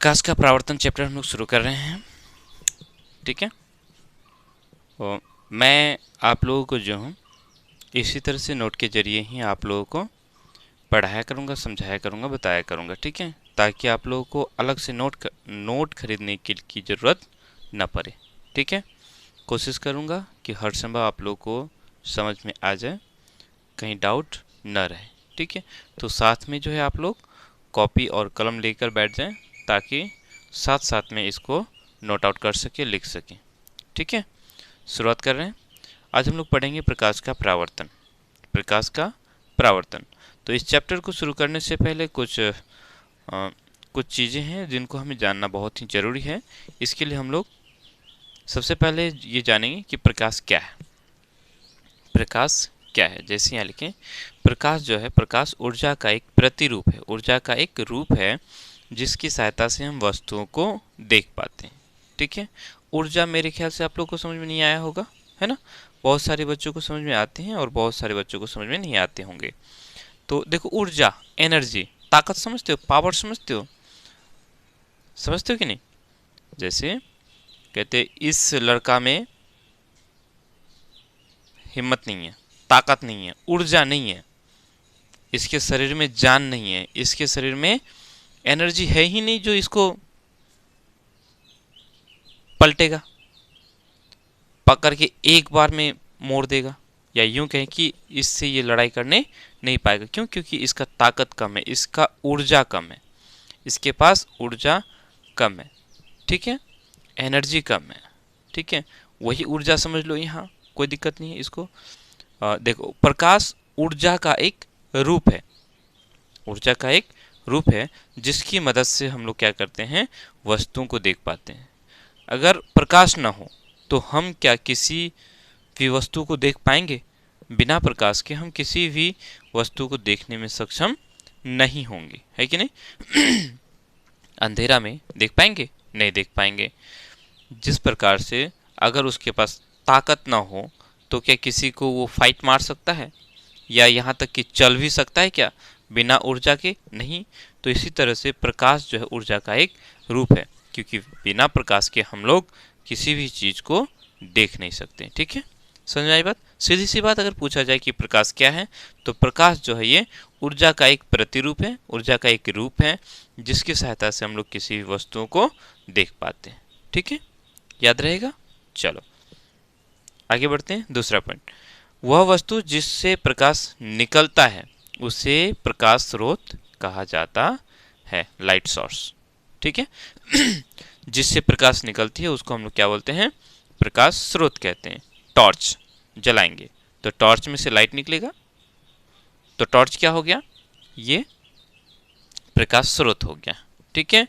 प्रकाश का परावर्तन चैप्टर हम लोग शुरू कर रहे हैं। ठीक है, और मैं आप लोगों को जो हूँ इसी तरह से नोट के जरिए ही आप लोगों को पढ़ाया करूँगा, समझाया करूँगा, बताया करूँगा। ठीक है, ताकि आप लोगों को अलग से नोट खरीदने की ज़रूरत न पड़े। ठीक है, कोशिश करूँगा कि हर संभव आप लोगों को समझ में आ जाए, कहीं डाउट न रहे। ठीक है, तो साथ में जो है आप लोग कॉपी और कलम लेकर बैठ जाएं, ताकि साथ साथ में इसको नोट आउट कर सके, लिख सकें। ठीक है, शुरुआत कर रहे हैं। आज हम लोग पढ़ेंगे प्रकाश का परावर्तन। प्रकाश का परावर्तन। तो इस चैप्टर को शुरू करने से पहले कुछ चीज़ें हैं जिनको हमें जानना बहुत ही ज़रूरी है। इसके लिए हम लोग सबसे पहले ये जानेंगे कि प्रकाश क्या है। प्रकाश क्या है? जैसे यहाँ लिखें, प्रकाश जो है, प्रकाश ऊर्जा का एक प्रतिरूप है, ऊर्जा का एक रूप है जिसकी सहायता से हम वस्तुओं को देख पाते हैं। ठीक है, ऊर्जा मेरे ख्याल से आप लोग को समझ में नहीं आया होगा, है ना। बहुत सारे बच्चों को समझ में आते हैं और बहुत सारे बच्चों को समझ में नहीं आते होंगे। तो देखो, ऊर्जा, एनर्जी, ताकत समझते हो, पावर समझते हो कि नहीं। जैसे कहते इस लड़का में हिम्मत नहीं है, ताकत नहीं है, ऊर्जा नहीं है, इसके शरीर में जान नहीं है, इसके शरीर में एनर्जी है ही नहीं जो इसको पलटेगा, पकड़ के एक बार में मोड़ देगा, या यूं कहें कि इससे ये लड़ाई करने नहीं पाएगा। क्यों? क्योंकि इसका ताकत कम है, इसका ऊर्जा कम है, इसके पास ऊर्जा कम है। ठीक है, एनर्जी कम है। ठीक है, वही ऊर्जा समझ लो, यहाँ कोई दिक्कत नहीं है इसको। देखो, प्रकाश ऊर्जा का एक रूप है, ऊर्जा का एक रूप है जिसकी मदद से हम लोग क्या करते हैं, वस्तुओं को देख पाते हैं। अगर प्रकाश न हो तो हम क्या किसी भी वस्तु को देख पाएंगे? बिना प्रकाश के हम किसी भी वस्तु को देखने में सक्षम नहीं होंगे, है कि नहीं। अंधेरा में देख पाएंगे? नहीं देख पाएंगे। जिस प्रकार से अगर उसके पास ताकत ना हो तो क्या किसी को वो फाइट मार सकता है, या यहाँ तक कि चल भी सकता है क्या बिना ऊर्जा के? नहीं। तो इसी तरह से प्रकाश जो है ऊर्जा का एक रूप है, क्योंकि बिना प्रकाश के हम लोग किसी भी चीज़ को देख नहीं सकते। ठीक है, समझ में आई बात? सीधी सी बात, अगर पूछा जाए कि प्रकाश क्या है, तो प्रकाश जो है ये ऊर्जा का एक प्रतिरूप है, ऊर्जा का एक रूप है जिसकी सहायता से हम लोग किसी भी वस्तुओं को देख पाते हैं। ठीक है, याद रहेगा। चलो आगे बढ़ते हैं। दूसरा पॉइंट, वह वस्तु जिससे प्रकाश निकलता है उसे प्रकाश स्रोत कहा जाता है, लाइट सोर्स। ठीक है, जिससे प्रकाश निकलती है उसको हम लोग क्या बोलते हैं? प्रकाश स्रोत कहते हैं। टॉर्च जलाएंगे तो टॉर्च में से लाइट निकलेगा, तो टॉर्च क्या हो गया? ये प्रकाश स्रोत हो गया। ठीक है,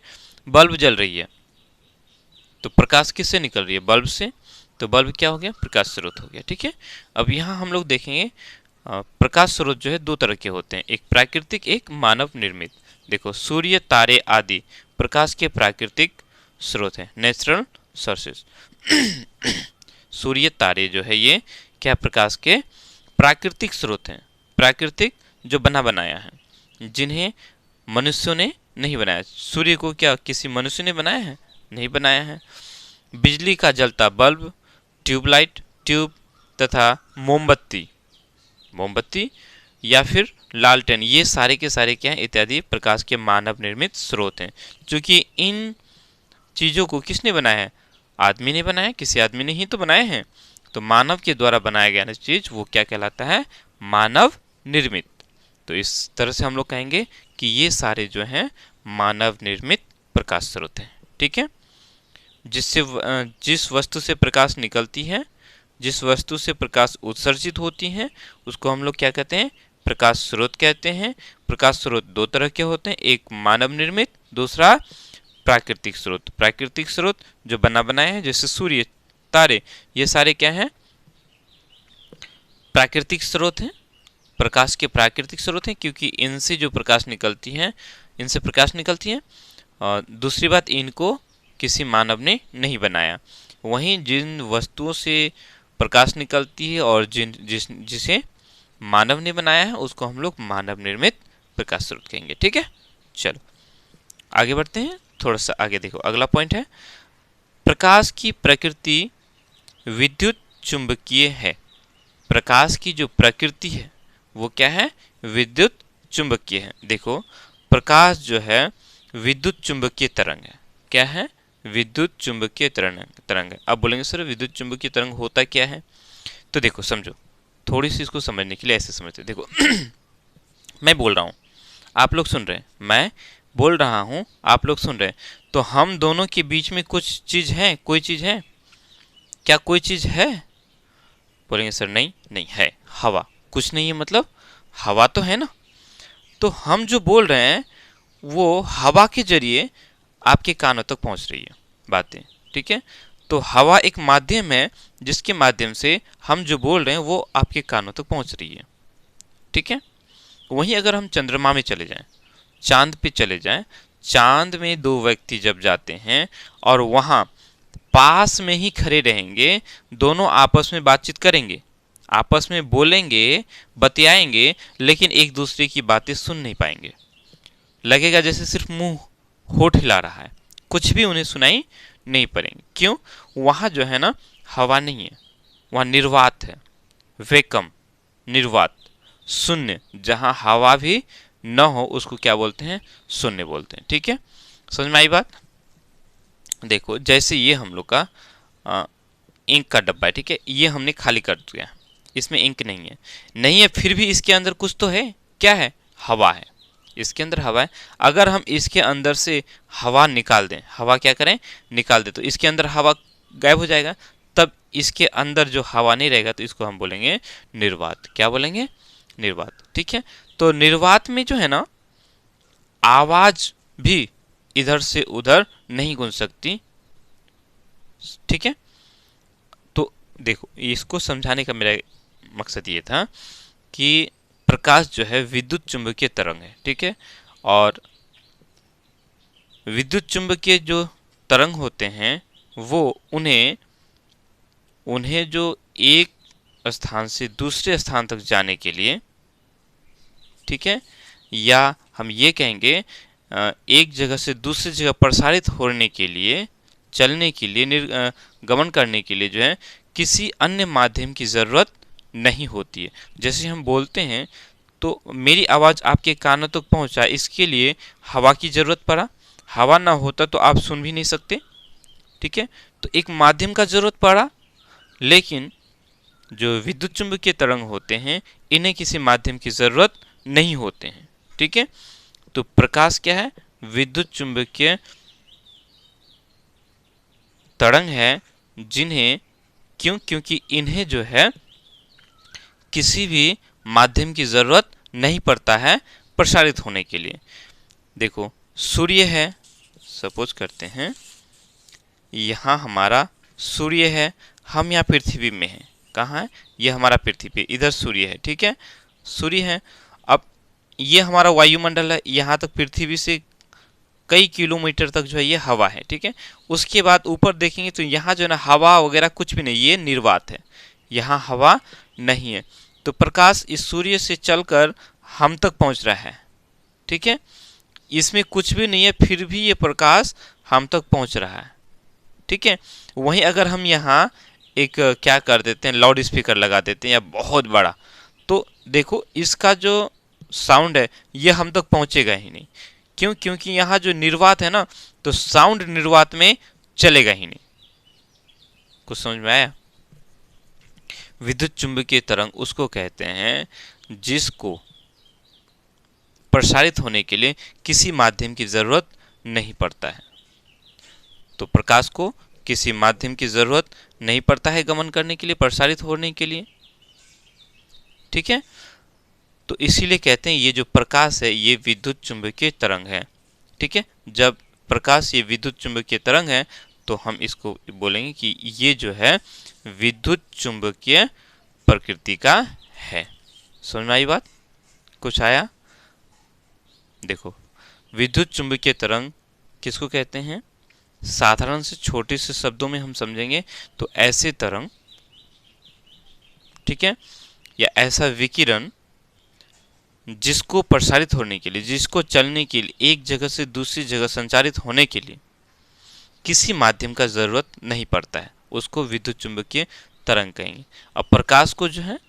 बल्ब जल रही है तो प्रकाश किससे निकल रही है? बल्ब से, तो बल्ब क्या हो गया? प्रकाश स्रोत हो गया। ठीक है, अब यहाँ हम लोग देखेंगे प्रकाश स्रोत जो है दो तरह के होते हैं, एक प्राकृतिक, एक मानव निर्मित। देखो, सूर्य, तारे आदि प्रकाश के प्राकृतिक स्रोत है, नेचुरल सोर्सेस। सूर्य, तारे जो है ये क्या प्रकाश के प्राकृतिक स्रोत हैं, प्राकृतिक जो बना बनाया है, जिन्हें मनुष्यों ने नहीं बनाया। सूर्य को क्या किसी मनुष्य ने बनाया है? नहीं बनाया है। बिजली का जलता बल्ब, ट्यूबलाइट, ट्यूब तथा मोमबत्ती, मोमबत्ती या फिर लालटेन, ये सारे के सारे क्या हैं? इत्यादि प्रकाश के मानव निर्मित स्रोत हैं। क्योंकि इन चीज़ों को किसने बनाया है? आदमी ने बनाया, किसी आदमी ने ही तो बनाए हैं। तो मानव के द्वारा बनाया गया चीज़ वो क्या कहलाता है? मानव निर्मित। तो इस तरह से हम लोग कहेंगे कि ये सारे जो हैं मानव निर्मित प्रकाश स्रोत हैं। ठीक है, जिससे जिस वस्तु से प्रकाश निकलती है, जिस वस्तु से प्रकाश उत्सर्जित होती है, उसको हम लोग क्या कहते हैं? प्रकाश स्रोत कहते हैं। प्रकाश स्रोत दो तरह के होते हैं, एक मानव निर्मित, दूसरा प्राकृतिक स्रोत। प्राकृतिक स्रोत जो बना बनाए हैं, जैसे सूर्य, तारे, ये सारे क्या हैं? प्राकृतिक स्रोत हैं, प्रकाश के प्राकृतिक स्रोत हैं, क्योंकि इनसे जो प्रकाश निकलती है, इनसे प्रकाश निकलती है। और दूसरी बात, इनको किसी मानव ने नहीं बनाया। वहीं जिन वस्तुओं से प्रकाश निकलती है और जिसे मानव ने बनाया है उसको हम लोग मानव निर्मित प्रकाश स्रोत कहेंगे। ठीक है, चलो आगे बढ़ते हैं। थोड़ा सा आगे देखो, अगला पॉइंट है प्रकाश की प्रकृति विद्युत चुंबकीय है। प्रकाश की जो प्रकृति है वो क्या है, विद्युत चुंबकीय है। देखो प्रकाश जो है विद्युत चुंबकीय तरंग है। क्या है, विद्युत चुंबकीय तरंग है। अब बोलेंगे सर विद्युत चुंबकीय तरंग होता क्या है, तो देखो समझो, थोड़ी सी इसको समझने के लिए ऐसे समझते देखो मैं बोल रहा हूँ, आप लोग सुन रहे हैं, मैं बोल रहा हूँ, आप लोग सुन रहे हैं, तो हम दोनों के बीच में कुछ चीज है, कोई चीज है क्या, कोई चीज है, बोलेंगे सर नहीं, नहीं है, हवा। कुछ नहीं है मतलब हवा तो है ना। तो हम जो बोल रहे हैं वो हवा के जरिए आपके कानों तक पहुंच रही है बातें, ठीक है। तो हवा एक माध्यम है जिसके माध्यम से हम जो बोल रहे हैं वो आपके कानों तक पहुंच रही है, ठीक है। वहीं अगर हम चंद्रमा में चले जाएं, चांद पे चले जाएं, चांद में दो व्यक्ति जब जाते हैं और वहां पास में ही खड़े रहेंगे, दोनों आपस में बातचीत करेंगे, आपस में बोलेंगे, बतियाएंगे, लेकिन एक दूसरे की बातें सुन नहीं पाएंगे। लगेगा जैसे सिर्फ मुंह होठ हिला रहा है, कुछ भी उन्हें सुनाई नहीं पड़ेंगे। क्यों, वहां जो है ना हवा नहीं है, वहां निर्वात है, वैकम, निर्वात, शून्य। जहां हवा भी न हो उसको क्या बोलते हैं, शून्य बोलते हैं, ठीक है। समझ में आई बात। देखो जैसे ये हम लोग का इंक का डब्बा है, ठीक है, ये हमने खाली कर दिया, इसमें इंक नहीं है, नहीं है, फिर भी इसके अंदर कुछ तो है, क्या है, हवा है, इसके अंदर हवा है। अगर हम इसके अंदर से हवा निकाल दें, हवा क्या करें, निकाल दें, तो इसके अंदर हवा गायब हो जाएगा, तब इसके अंदर जो हवा नहीं रहेगा तो इसको हम बोलेंगे निर्वात। क्या बोलेंगे, निर्वात, ठीक है। तो निर्वात में जो है ना आवाज भी इधर से उधर नहीं गूंज सकती, ठीक है। तो देखो इसको समझाने का मेरा मकसद ये था कि प्रकाश जो है विद्युत चुंबकीय तरंग है, ठीक है। और विद्युत चुंबकीय जो तरंग होते हैं वो उन्हें जो एक स्थान से दूसरे स्थान तक जाने के लिए, ठीक है, या हम ये कहेंगे एक जगह से दूसरी जगह प्रसारित होने के लिए, चलने के लिए, गमन करने के लिए जो है किसी अन्य माध्यम की ज़रूरत नहीं होती है। जैसे हम बोलते हैं तो मेरी आवाज़ आपके कानों तक पहुंचा, इसके लिए हवा की ज़रूरत पड़ा, हवा ना होता तो आप सुन भी नहीं सकते, ठीक है। तो एक माध्यम का ज़रूरत पड़ा, लेकिन जो विद्युत चुंबकीय तरंग होते हैं इन्हें किसी माध्यम की ज़रूरत नहीं होते हैं, ठीक है। तो प्रकाश क्या है, विद्युत चुंबकीय तरंग है, जिन्हें क्योंकि इन्हें जो है किसी भी माध्यम की जरूरत नहीं पड़ता है प्रसारित होने के लिए। देखो सूर्य है, सपोज करते हैं यहाँ हमारा सूर्य है, हम यहाँ पृथ्वी में हैं, कहाँ है, ये हमारा पृथ्वी, इधर सूर्य है, ठीक है, सूर्य है। अब ये हमारा वायुमंडल है, यहाँ तक पृथ्वी से कई किलोमीटर तक जो है ये हवा है, ठीक है। उसके बाद ऊपर देखेंगे तो यहाँ जो है ना हवा वगैरह कुछ भी नहीं, ये निर्वात है, यहाँ हवा नहीं है। तो प्रकाश इस सूर्य से चलकर हम तक पहुँच रहा है, ठीक है, इसमें कुछ भी नहीं है, फिर भी ये प्रकाश हम तक पहुँच रहा है, ठीक है। वहीं अगर हम यहाँ एक क्या कर देते हैं, लाउड स्पीकर लगा देते हैं या बहुत बड़ा, तो देखो इसका जो साउंड है ये हम तक पहुँचेगा ही नहीं। क्यों, क्योंकि यहाँ जो निर्वात है ना, तो साउंड निर्वात में चलेगा ही नहीं। कुछ समझ में आया। विद्युत चुंबकीय तरंग उसको कहते हैं जिसको प्रसारित होने के लिए किसी माध्यम की जरूरत नहीं पड़ता है। तो प्रकाश को किसी माध्यम की जरूरत नहीं पड़ता है गमन करने के लिए, प्रसारित होने के लिए, ठीक है। तो इसीलिए कहते हैं ये जो प्रकाश है ये विद्युत चुंबकीय तरंग है, ठीक है। जब प्रकाश ये विद्युत चुंबकीय तरंग है तो हम इसको बोलेंगे कि ये जो है विद्युत चुंबकीय प्रकृति का है। समझ में आई बात, कुछ आया। देखो विद्युत चुंबकीय तरंग किसको कहते हैं, साधारण से छोटे से शब्दों में हम समझेंगे तो ऐसे तरंग, ठीक है, या ऐसा विकिरण जिसको प्रसारित होने के लिए, जिसको चलने के लिए, एक जगह से दूसरी जगह संचारित होने के लिए किसी माध्यम का जरूरत नहीं पड़ता है, उसको विद्युत चुंबकीय तरंग कहेंगे। अब प्रकाश को जो है,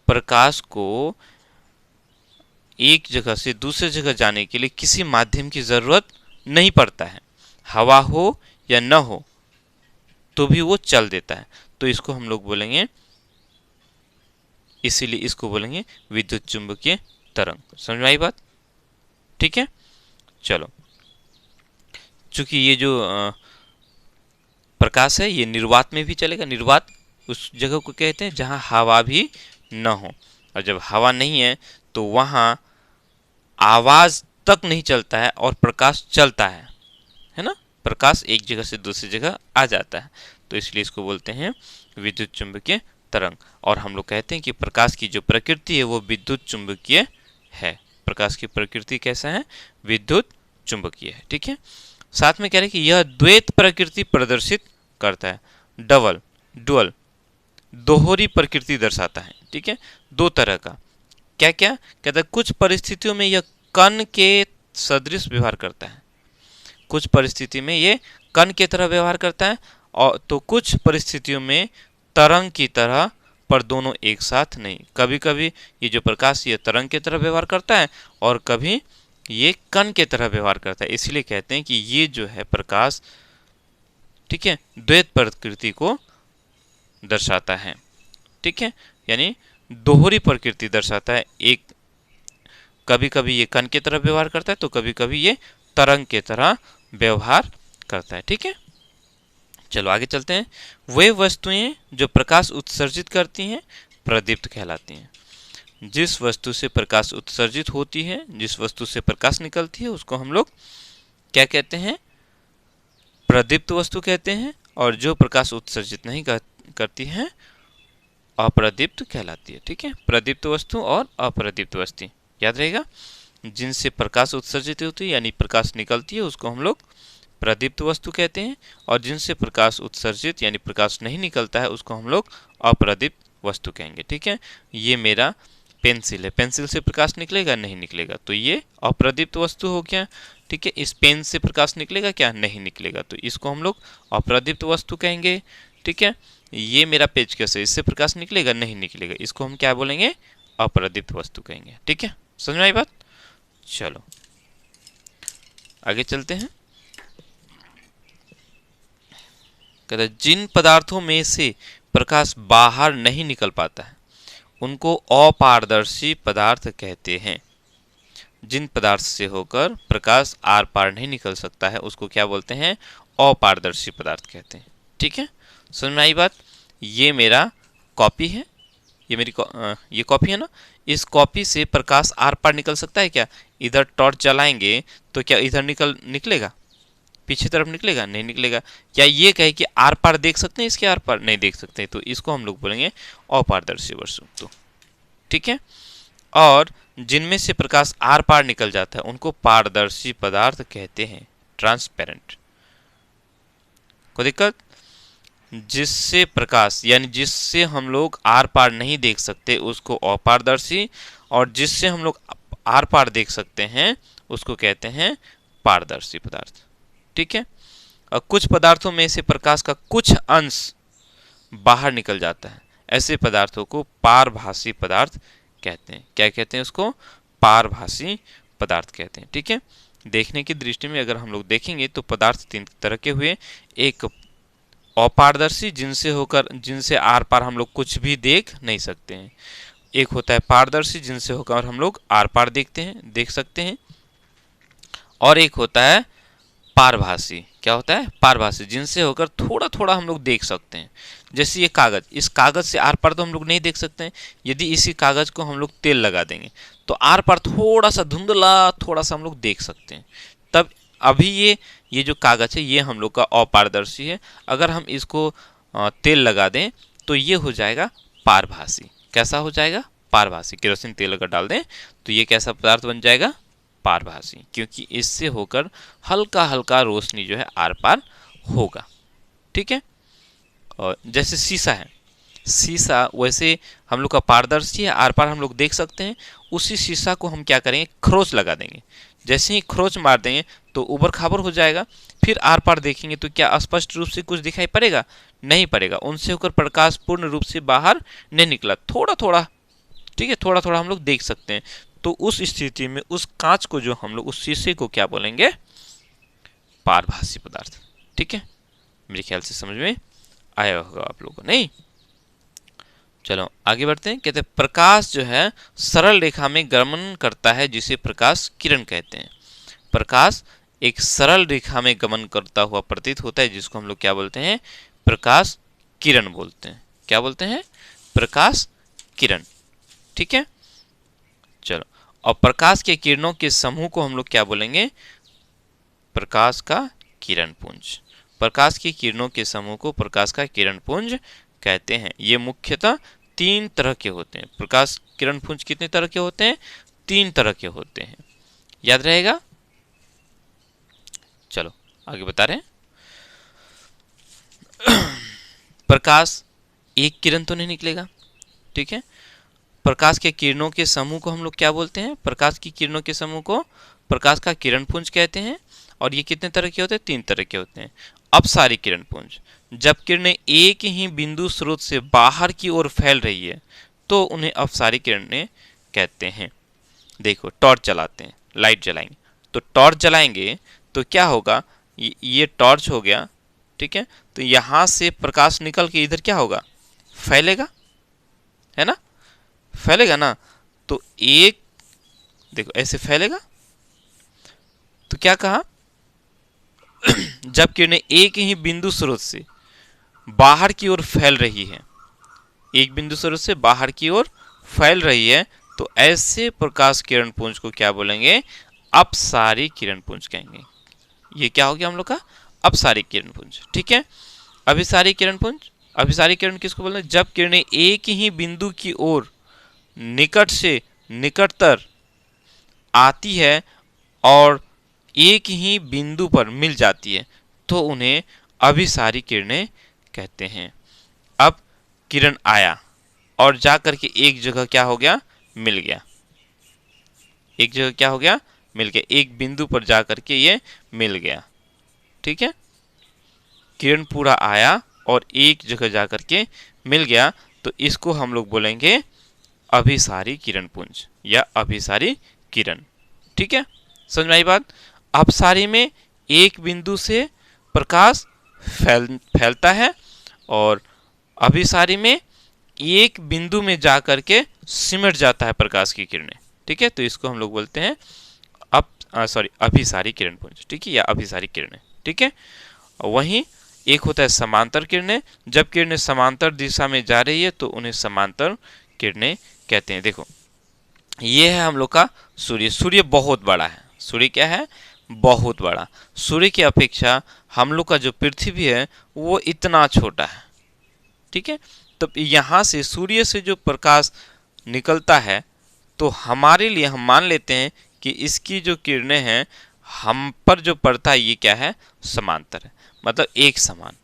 प्रकाश को एक जगह से दूसरे जगह जाने के लिए किसी माध्यम की जरूरत नहीं पड़ता है, हवा हो या न हो तो भी वो चल देता है। तो इसको हम लोग बोलेंगे, इसीलिए इसको बोलेंगे विद्युत चुंबकीय तरंग। समझ में आई बात? ठीक है, चलो। चूंकि ये जो प्रकाश है ये निर्वात में भी चलेगा। निर्वात उस जगह को कहते हैं जहां हवा भी न हो, और जब हवा नहीं है तो वहां आवाज तक नहीं चलता है और प्रकाश चलता है ना। प्रकाश एक जगह से दूसरी जगह आ जाता है, तो इसलिए इसको बोलते हैं विद्युत चुंबकीय तरंग। और हम लोग कहते हैं कि प्रकाश की जो प्रकृति है वो विद्युत चुंबकीय है। प्रकाश की प्रकृति कैसा है? विद्युत चुंबकीय है। ठीक है, साथ में कह रहे हैं कि यह द्वैत प्रकृति प्रदर्शित करता है। डबल, डुअल, दोहरी प्रकृति दर्शाता है। ठीक है, दो तरह का। क्या क्या कहता है? कुछ परिस्थितियों में यह कण के सदृश व्यवहार करता है, कुछ परिस्थिति में ये कण की तरह व्यवहार करता है, और तो कुछ परिस्थितियों में तरंग की तरह, पर दोनों एक साथ नहीं। कभी कभी ये जो प्रकाश ये तरंग की तरह व्यवहार करता है और कभी ये कण की तरह व्यवहार करता है। इसलिए कहते हैं कि ये जो है प्रकाश, ठीक है, द्वैत प्रकृति को दर्शाता है। ठीक है, यानी दोहरी प्रकृति दर्शाता है। एक कभी कभी ये कण की तरह व्यवहार करता है तो कभी कभी ये तरंग की तरह व्यवहार करता है। ठीक है, चलो आगे चलते हैं। वे वस्तुएं जो प्रकाश उत्सर्जित करती हैं प्रदीप्त कहलाती हैं। जिस वस्तु से प्रकाश उत्सर्जित होती है, जिस वस्तु से प्रकाश निकलती है, उसको हम लोग क्या कहते हैं? प्रदीप्त वस्तु कहते हैं। और जो प्रकाश उत्सर्जित नहीं करती है अप्रदीप्त कहलाती है। ठीक है, प्रदीप्त वस्तु और अप्रदीप्त वस्तु याद रहेगा। जिनसे प्रकाश उत्सर्जित होती है यानी प्रकाश निकलती है उसको हम लोग प्रदीप्त वस्तु कहते हैं, और जिनसे प्रकाश उत्सर्जित यानी प्रकाश नहीं निकलता है उसको हम लोग अप्रदीप्त वस्तु कहेंगे। ठीक है, ये मेरा पेंसिल है, पेंसिल से प्रकाश निकलेगा? नहीं निकलेगा, तो ये अप्रदीप्त वस्तु हो गया। ठीक है, इस पेन से प्रकाश निकलेगा क्या? नहीं निकलेगा, तो इसको हम लोग अप्रदीप्त वस्तु कहेंगे। ठीक है, ये मेरा पेचकस है, इससे प्रकाश निकलेगा? नहीं निकलेगा, इसको हम क्या बोलेंगे? अप्रदीप्त वस्तु कहेंगे। ठीक है, समझ में आई बात? चलो आगे चलते हैं। कहते हैं जिन पदार्थों में से प्रकाश बाहर नहीं निकल पाता है उनको अपारदर्शी पदार्थ कहते हैं। जिन पदार्थ से होकर प्रकाश आर पार नहीं निकल सकता है उसको क्या बोलते हैं? अपारदर्शी पदार्थ कहते हैं। ठीक है, समझ में आई बात? ये मेरा कॉपी है, ये मेरी ये कॉपी है ना, इस कॉपी से प्रकाश आर पार निकल सकता है क्या? इधर टॉर्च जलाएंगे तो क्या इधर निकलेगा? पीछे तरफ निकलेगा? नहीं निकलेगा। क्या ये कहे कि आर पार देख सकते हैं इसके आर पार? नहीं देख सकते, तो इसको हम लोग बोलेंगे अपारदर्शी वस्तु। ठीक है, और जिनमें से प्रकाश आर पार निकल जाता है उनको पारदर्शी पदार्थ कहते हैं, ट्रांसपेरेंट। कोई दिक्कत? जिससे प्रकाश यानी जिससे हम लोग आर पार नहीं देख सकते उसको अपारदर्शी, और जिससे हम लोग आर पार देख सकते हैं उसको कहते हैं पारदर्शी पदार्थ। ठीक है, और कुछ पदार्थों में से प्रकाश का कुछ अंश बाहर निकल जाता है, ऐसे पदार्थों को पारभासी पदार्थ कहते हैं। क्या कहते हैं उसको? पारभासी पदार्थ कहते हैं। ठीक है, देखने की दृष्टि में अगर हम लोग देखेंगे तो पदार्थ तीन तरह के हुए। एक अपारदर्शी, जिनसे आर पार हम लोग कुछ भी देख नहीं सकते हैं। एक होता है पारदर्शी, जिनसे होकर हम लोग आर पार देख सकते हैं। और एक होता है पारभासी। क्या होता है? पारभासी, जिनसे होकर थोड़ा थोड़ा हम लोग देख सकते हैं। जैसे ये कागज, इस कागज से आर पार तो हम लोग नहीं देख सकते हैं। यदि इसी कागज को हम लोग तेल लगा देंगे तो आर पार थोड़ा सा धुंधला, थोड़ा सा हम लोग देख सकते हैं। तब अभी ये जो कागज है ये हम लोग का अपारदर्शी है। अगर हम इसको तेल लगा दें तो ये हो जाएगा पारभासी। कैसा हो जाएगा? पारभासी। केरोसिन तेल अगर डाल दें तो ये कैसा पदार्थ बन जाएगा? पारभासी, क्योंकि इससे होकर हल्का हल्का रोशनी जो है आर पार होगा। ठीक है, और जैसे शीशा है, शीशा वैसे हम लोग का पारदर्शी है, आर पार हम लोग देख सकते हैं। उसी शीशा को हम क्या करेंगे, खरोच लगा देंगे। जैसे ही खरोच मार देंगे तो उबड़ खाबड़ हो जाएगा। फिर आर पार देखेंगे तो क्या स्पष्ट रूप से कुछ दिखाई पड़ेगा? नहीं पड़ेगा। उनसे होकर प्रकाश पूर्ण रूप से बाहर नहीं निकला, थोड़ा थोड़ा, ठीक है, थोड़ा थोड़ा हम लोग देख सकते हैं। तो उस स्थिति में उस कांच को, जो हम लोग उस शीशे को क्या बोलेंगे, पारभासी पदार्थ। ठीक है, मेरे ख्याल से समझ में आया होगा आप लोगों को, नहीं? चलो आगे बढ़ते हैं। कहते हैं प्रकाश जो है सरल रेखा में गमन करता है, जिसे प्रकाश किरण कहते हैं। प्रकाश एक सरल रेखा में गमन करता हुआ प्रतीत होता है, जिसको हम लोग क्या बोलते हैं, प्रकाश किरण बोलते हैं। क्या बोलते हैं? प्रकाश किरण। ठीक है, चलो। और प्रकाश के किरणों के समूह को हम लोग क्या बोलेंगे, प्रकाश का किरण पुंज। प्रकाश की किरणों के समूह को प्रकाश का किरण पुंज कहते हैं। ये मुख्यतः 3 तरह के होते हैं। प्रकाश किरण पुंज कितने तरह के होते हैं? 3 तरह के होते हैं, याद रहेगा। चलो आगे बता रहे हैं। प्रकाश एक किरण तो नहीं निकलेगा, ठीक है। प्रकाश के किरणों के समूह को हम लोग क्या बोलते हैं? प्रकाश की किरणों के समूह को प्रकाश का किरण पुंज कहते हैं। और ये कितने तरह के होते हैं? 3 तरह के होते हैं। अपसारी किरण पुंज, जब किरणें एक ही बिंदु स्रोत से बाहर की ओर फैल रही है तो उन्हें अपसारी किरणें कहते हैं। देखो टॉर्च जलाते हैं, लाइट जलाएंगे, तो टॉर्च जलाएंगे तो क्या होगा, ये टॉर्च हो गया, ठीक है। तो यहां से प्रकाश निकल के इधर क्या होगा, फैलेगा, है ना, फैलेगा ना। तो एक, देखो ऐसे फैलेगा। तो क्या कहा, जब किरणें एक ही बिंदु स्रोत से बाहर की ओर फैल रही है, एक बिंदु स्रोत से बाहर की ओर फैल रही है, तो ऐसे प्रकाश किरण पुंज को क्या बोलेंगे, अपसारी किरण पुंज कहेंगे। ये क्या हो गया हम लोग का, अपसारी किरण पुंज। ठीक है। अभिसारी किरण पुंज, अभिसारी किरण किसको बोलते हैं? जब किरणें एक ही बिंदु की ओर निकट से निकटतर आती है और एक ही बिंदु पर मिल जाती है तो उन्हें अभिसारी किरणें कहते हैं। अब किरण आया और जा करके एक जगह क्या हो गया, मिल गया। एक जगह क्या हो गया, मिल गया, एक बिंदु पर जा करके ये मिल गया। ठीक है, किरण पूरा आया और एक जगह जा करके मिल गया, तो इसको हम लोग बोलेंगे अभिसारी किरण पुंज या अभिसारी किरण। ठीक है, समझ में आई बात। अपसारी में एक बिंदु से प्रकाश फैलता है और अभिसारी में एक बिंदु में जाकर के सिमट जाता है प्रकाश की किरणें। ठीक है, तो इसको हम लोग बोलते हैं अभिसारी किरण पुंज। ठीक है, या अभिसारी किरणें। ठीक है, वहीं एक होता है समांतर किरणें। जब किरणें समांतर दिशा में जा रही है तो उन्हें समांतर किरणें कहते हैं। देखो ये है हम लोग का सूर्य। सूर्य बहुत बड़ा है। सूर्य क्या है, बहुत बड़ा। सूर्य की अपेक्षा हम लोग का जो पृथ्वी है वो इतना छोटा है। ठीक है, तो यहाँ से सूर्य से जो प्रकाश निकलता है तो हमारे लिए हम मान लेते हैं कि इसकी जो किरणें हैं हम पर जो पड़ता है ये क्या है, समांतर है, मतलब एक समान।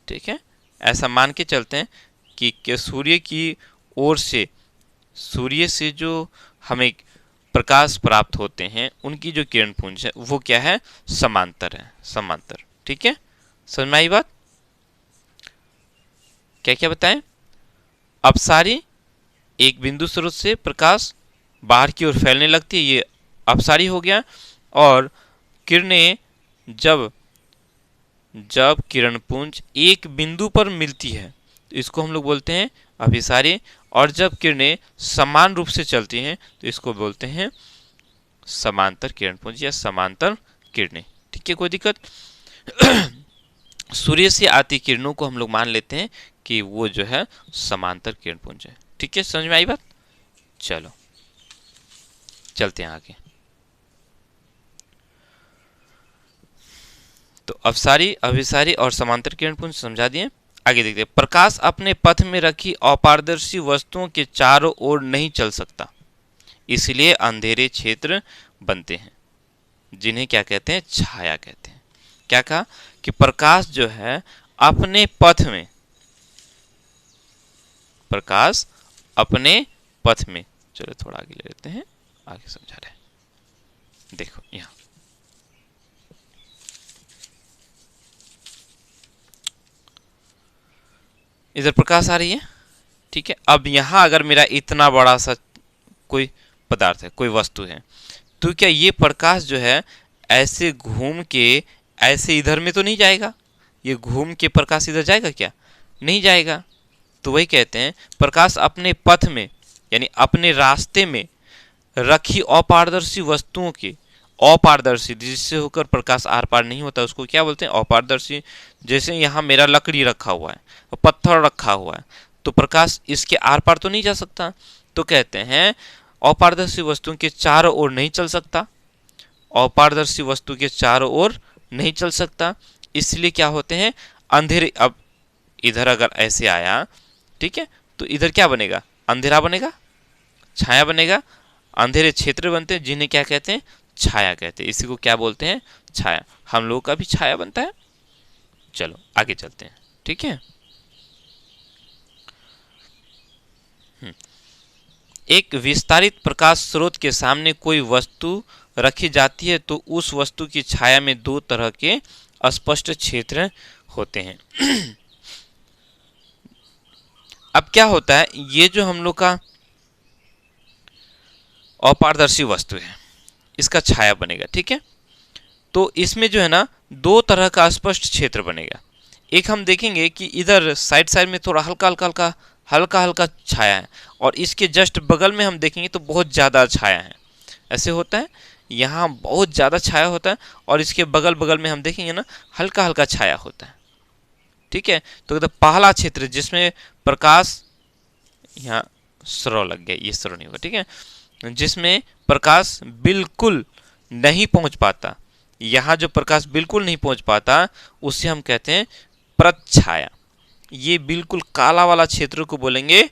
ठीक है, ऐसा मान के चलते हैं कि सूर्य की ओर से, सूर्य से जो हमें प्रकाश प्राप्त होते हैं उनकी जो किरण पुंज है वो क्या है, समांतर है, समांतर। ठीक है, समझ में आई बात। क्या क्या बताएं, अपसारी एक बिंदु स्रोत से प्रकाश बाहर की ओर फैलने लगती है, ये अपसारी हो गया। और किरणें जब जब किरण पुंज एक बिंदु पर मिलती है तो इसको हम लोग बोलते हैं अभिसारी। और जब किरणें समान रूप से चलती हैं तो इसको बोलते हैं समांतर किरण पुंज या समांतर किरणें। ठीक है, कोई दिक्कत। सूर्य से आती किरणों को हम लोग मान लेते हैं कि वो जो है समांतर किरण पुंज है। ठीक है, समझ में आई बात। चलो चलते हैं आगे। तो अपसारी, अभिसारी और समांतर किरण पुंज समझा दिए। आगे देखते हैं। प्रकाश अपने पथ में रखी अपारदर्शी वस्तुओं के चारों ओर नहीं चल सकता, इसलिए अंधेरे क्षेत्र बनते हैं, जिन्हें क्या कहते हैं, छाया कहते हैं। क्या कहा कि प्रकाश जो है अपने पथ में, प्रकाश अपने पथ में, चलो थोड़ा आगे ले लेते हैं, आगे समझा रहे हैं। देखो यहाँ इधर प्रकाश आ रही है, ठीक है। अब यहाँ अगर मेरा इतना बड़ा सा कोई पदार्थ है, कोई वस्तु है, तो क्या ये प्रकाश जो है ऐसे घूम के ऐसे इधर में तो नहीं जाएगा? ये घूम के प्रकाश इधर जाएगा क्या? नहीं जाएगा। तो वही कहते हैं प्रकाश अपने पथ में यानी अपने रास्ते में रखी अपारदर्शी वस्तुओं के, अपारदर्शी जिससे होकर प्रकाश आर पार नहीं होता उसको क्या बोलते हैं? अपारदर्शी। जैसे यहाँ मेरा लकड़ी रखा हुआ है, पत्थर रखा हुआ है, तो प्रकाश इसके आर पार तो नहीं जा सकता। तो कहते हैं अपारदर्शी वस्तुओं के चारों ओर नहीं चल सकता, अपारदर्शी वस्तु के चारों ओर नहीं चल सकता, इसलिए क्या होते हैं? अंधेरे। अब इधर अगर ऐसे आया, ठीक है, तो इधर क्या बनेगा? अंधेरा बनेगा, छाया बनेगा, अंधेरे क्षेत्र बनते हैं जिन्हें क्या कहते हैं? छाया कहते हैं। इसी को क्या बोलते हैं? छाया। हम लोगों का भी छाया बनता है। चलो आगे चलते हैं, ठीक है। एक विस्तारित प्रकाश स्रोत के सामने कोई वस्तु रखी जाती है तो उस वस्तु की छाया में दो तरह के स्पष्ट क्षेत्र होते हैं। अब क्या होता है, ये जो हम लोग का अपारदर्शी वस्तु है इसका छाया बनेगा, ठीक है। तो इसमें जो है ना दो तरह का स्पष्ट क्षेत्र बनेगा। एक हम देखेंगे कि इधर साइड साइड में थोड़ा हल्का हल्का हल्का हल्का हल्का छाया है, और इसके जस्ट बगल में हम देखेंगे तो बहुत ज़्यादा छाया है। ऐसे होता है, यहाँ बहुत ज़्यादा छाया होता है और इसके बगल बगल में हम देखेंगे ना हल्का हल्का छाया होता है, ठीक है। तो पहला क्षेत्र जिसमें प्रकाश, यहाँ स्रो लग गया, ये स्रो नहीं होगा, ठीक है, जिसमें प्रकाश बिल्कुल नहीं पहुंच पाता, यहाँ जो प्रकाश बिल्कुल नहीं पहुंच पाता उसे हम कहते हैं प्रच्छाया। ये बिल्कुल काला वाला क्षेत्र को बोलेंगे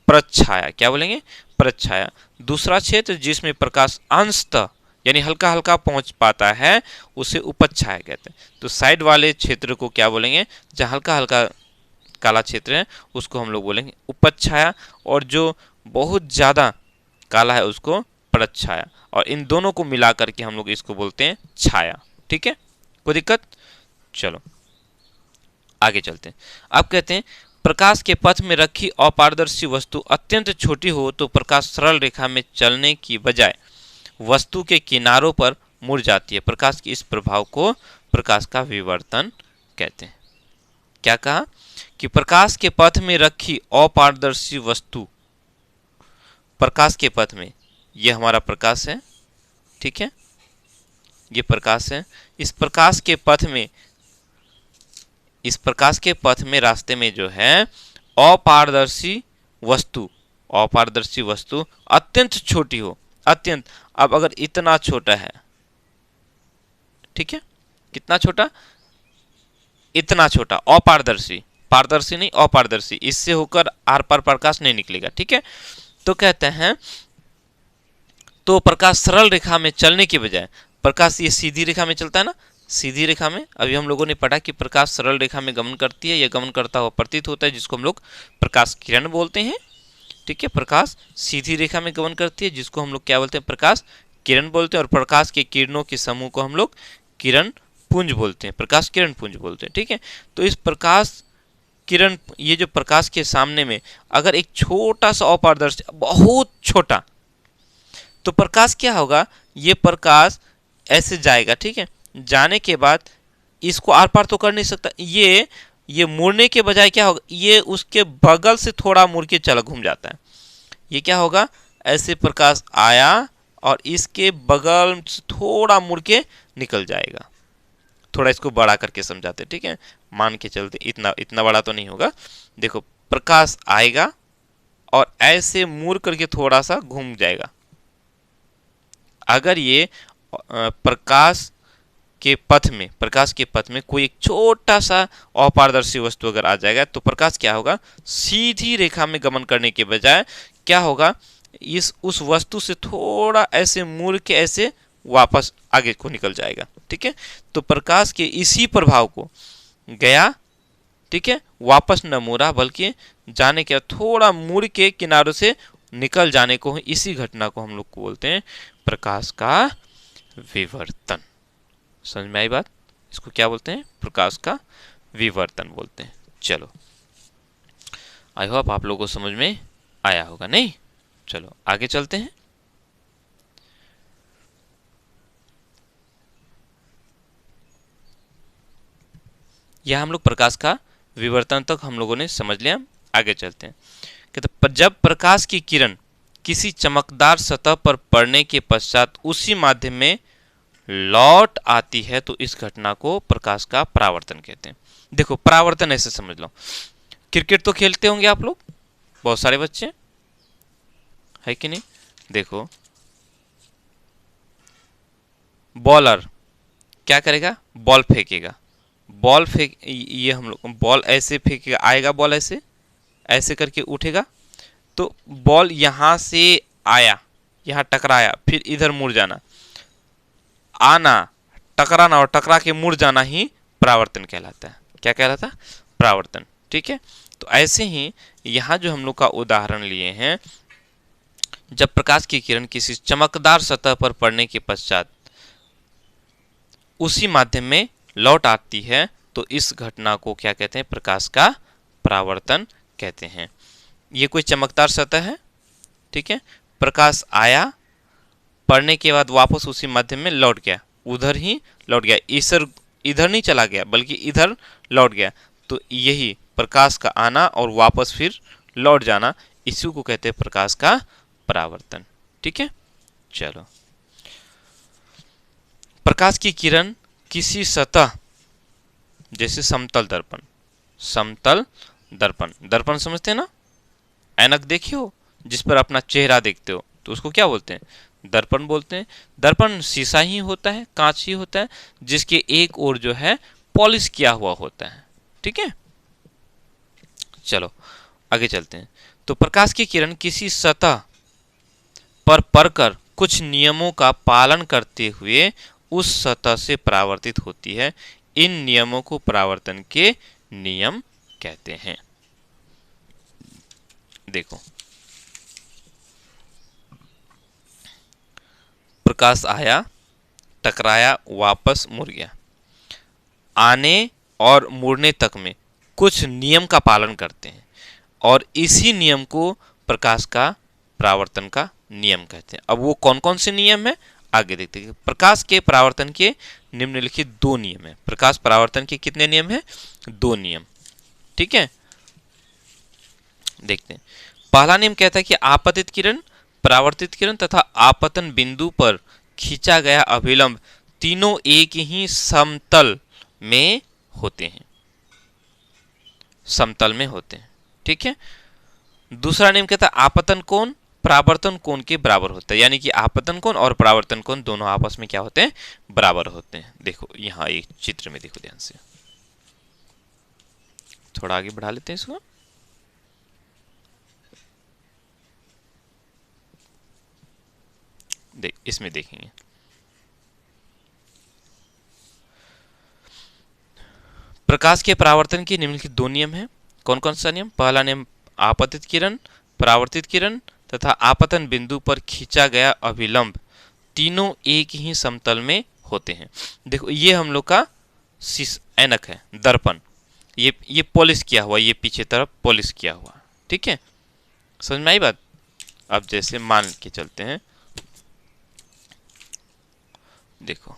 प्रच्छाया। क्या बोलेंगे? प्रच्छाया। दूसरा क्षेत्र जिसमें प्रकाश अंशतः यानी हल्का हल्का पहुंच पाता है उसे उपच्छाया कहते हैं। तो साइड वाले क्षेत्र को क्या बोलेंगे? जहाँ हल्का हल्का काला क्षेत्र है उसको हम लोग बोलेंगे उपच्छाया, और जो बहुत ज़्यादा काला है उसको प्रच्छाया, और इन दोनों को मिला करके हम लोग इसको बोलते हैं छाया, ठीक है। कोई दिक्कत? चलो आगे चलते हैं। अब कहते हैं प्रकाश के पथ में रखी अपारदर्शी वस्तु अत्यंत छोटी हो तो प्रकाश सरल रेखा में चलने की बजाय वस्तु के किनारों पर मुड़ जाती है। प्रकाश के इस प्रभाव को प्रकाश का विवर्तन कहते हैं। क्या कहा? कि प्रकाश के पथ में रखी अपारदर्शी वस्तु, प्रकाश के पथ में, ये हमारा प्रकाश है, ठीक है, ये प्रकाश है। इस प्रकाश के पथ में रास्ते में जो है अपारदर्शी वस्तु अत्यंत छोटी हो, अत्यंत। अब अगर इतना छोटा है, ठीक है, कितना छोटा? इतना छोटा, अपारदर्शी, पारदर्शी नहीं अपारदर्शी, इससे होकर आर पार प्रकाश नहीं निकलेगा, ठीक है। तो कहते हैं तो प्रकाश सरल रेखा में चलने के बजाय, प्रकाश ये सीधी रेखा में चलता है ना, सीधी रेखा में, अभी हम लोगों ने पढ़ा कि प्रकाश सरल रेखा में गमन करती है या गमन करता हुआ प्रतीत होता है, जिसको हम लोग प्रकाश किरण बोलते हैं, ठीक है। प्रकाश सीधी रेखा में गमन करती है जिसको हम लोग क्या बोलते हैं? प्रकाश किरण बोलते हैं, और प्रकाश के किरणों के समूह को हम लोग किरण पुंज बोलते हैं, प्रकाश किरण पुंज बोलते हैं, ठीक है। तो इस प्रकाश किरण, ये जो प्रकाश के सामने में अगर एक छोटा सा अपारदर्शी, बहुत छोटा, तो प्रकाश क्या होगा? ये प्रकाश ऐसे जाएगा, ठीक है, जाने के बाद इसको आर पार तो कर नहीं सकता, ये मुड़ने के बजाय क्या होगा? ये उसके बगल से थोड़ा मुड़ के चला घूम जाता है। ये क्या होगा? ऐसे प्रकाश आया और इसके बगल से थोड़ा मुड़ के निकल जाएगा। थोड़ा इसको बड़ा करके समझाते, ठीक है, मान के चलते, इतना बड़ा तो नहीं होगा। देखो प्रकाश आएगा और ऐसे मुड़ करके थोड़ा सा घूम जाएगा। अगर ये प्रकाश के पथ में कोई एक छोटा सा अपारदर्शी वस्तु अगर आ जाएगा तो प्रकाश क्या होगा? सीधी रेखा में गमन करने के बजाय क्या होगा? उस वस्तु से थोड़ा ऐसे मुड़ के ऐसे वापस आगे को निकल जाएगा, ठीक है। तो प्रकाश के इसी प्रभाव को गया ठीक है, वापस न मुड़ा बल्कि जाने के थोड़ा मुड़ के किनारों से निकल जाने को, इसी घटना को हम लोग को बोलते हैं प्रकाश का विवर्तन। समझ में आई बात? इसको क्या बोलते हैं? प्रकाश का विवर्तन बोलते हैं। चलो, आई होप आप लोगों को समझ में आया होगा, नहीं? चलो आगे चलते हैं। यह हम लोग प्रकाश का विवर्तन तक हम लोगों ने समझ लिया। आगे चलते हैं। कहते जब प्रकाश की किरण किसी चमकदार सतह पर पड़ने के पश्चात उसी माध्यम में लौट आती है तो इस घटना को प्रकाश का परावर्तन कहते हैं। देखो, परावर्तन ऐसे समझ लो, क्रिकेट तो खेलते होंगे आप लोग, बहुत सारे बच्चे, है कि नहीं? देखो, बॉलर क्या करेगा? बॉल फेंकेगा, बॉल फेंक, ये हम लोग बॉल ऐसे फेंकेगा, आएगा बॉल ऐसे ऐसे करके उठेगा, तो बॉल यहां से आया, यहां टकराया, फिर इधर मुड़ जाना, आना, टकराना और टकरा के मुड़ जाना ही परावर्तन कहलाता है। क्या कहलाता है? परावर्तन। ठीक है, तो ऐसे ही यहां जो हम लोग का उदाहरण लिए हैं, जब प्रकाश की किरण किसी चमकदार सतह पर पड़ने के पश्चात उसी माध्यम में लौट आती है तो इस घटना को क्या कहते हैं? प्रकाश का परावर्तन कहते हैं। ये कोई चमकदार सतह है, ठीक है, प्रकाश आया, पड़ने के बाद वापस उसी माध्यम में लौट गया, उधर ही लौट गया, इधर नहीं चला गया बल्कि इधर लौट गया, तो यही प्रकाश का आना और वापस फिर लौट जाना, इसी को कहते हैं प्रकाश का परावर्तन। ठीक है, चलो, प्रकाश की किरण किसी सतह, जैसे समतल दर्पण, समतल दर्पण, दर्पण समझते हैं ना? ऐनक देखे हो जिस पर अपना चेहरा देखते हो, तो उसको क्या बोलते हैं? दर्पण बोलते हैं। दर्पण शीशा ही होता है, कांच ही होता है, जिसके एक ओर जो है पॉलिश किया हुआ होता है। ठीक है, चलो आगे चलते हैं। तो प्रकाश की किरण किसी सतह पर पड़कर कुछ नियमों का पालन करते हुए उस सतह से परावर्तित होती है। इन नियमों को परावर्तन के नियम कहते हैं। देखो, प्रकाश आया, टकराया, वापस मुड़ गया, आने और मुड़ने तक में कुछ नियम का पालन करते हैं और इसी नियम को प्रकाश का परावर्तन का नियम कहते हैं। अब वो कौन कौन से नियम है आगे देखते हैं। प्रकाश के परावर्तन के निम्नलिखित 2 नियम है। प्रकाश परावर्तन के कितने नियम है? 2 नियम। ठीक है, देखते हैं। पहला नियम कहता है कि आपतित किरण, परावर्तित किरण तथा आपतन बिंदु पर खींचा गया अभिलंब तीनों एक ही समतल में होते हैं, समतल में होते हैं। ठीक है, दूसरा नियम कहता है आपतन कोण परावर्तन कोण के बराबर होता है, यानी कि आपतन कोण और परावर्तन कोण दोनों आपस में क्या होते हैं? बराबर होते हैं। देखो यहां एक चित्र में देखो ध्यान से, थोड़ा आगे बढ़ा लेते हैं इसको। इसमें देखेंगे, प्रकाश के परावर्तन के निम्नलिखित 2 नियम हैं। कौन कौन सा नियम? पहला नियम आपतित किरण, परावर्तित किरण तथा आपतन बिंदु पर खींचा गया अभिलंब तीनों एक ही समतल में होते हैं। देखो, ये हम लोग का ऐनक है, दर्पण, ये पॉलिश किया हुआ, ये पीछे तरफ पॉलिश किया हुआ। ठीक है, समझ में आई बात? अब जैसे मान के चलते हैं, देखो